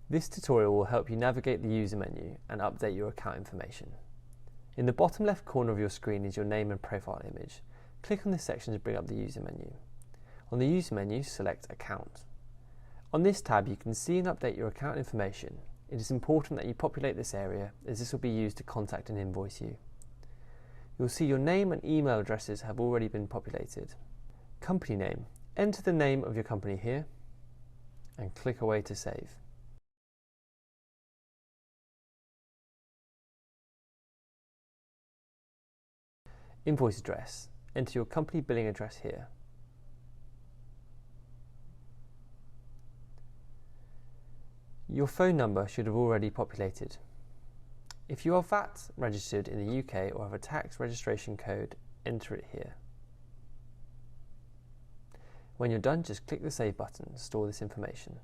This tutorial will help you navigate the user menu and update your account information. In the bottom left corner of your screen is your name and profile image. Click on this section to bring up the user menu. On the user menu, select Account. On this tab, you can see and update your account information. It is important that you populate this area, as this will be used to contact and invoice you. You'll see your name and email addresses have already been populated. Company name. Enter the name of your company here and click away to save. Invoice address. Enter your company billing address here. Your phone number should have already populated. If you are VAT registered in the UK or have a tax registration code, enter it here. When you're done, just click the Save button to store this information.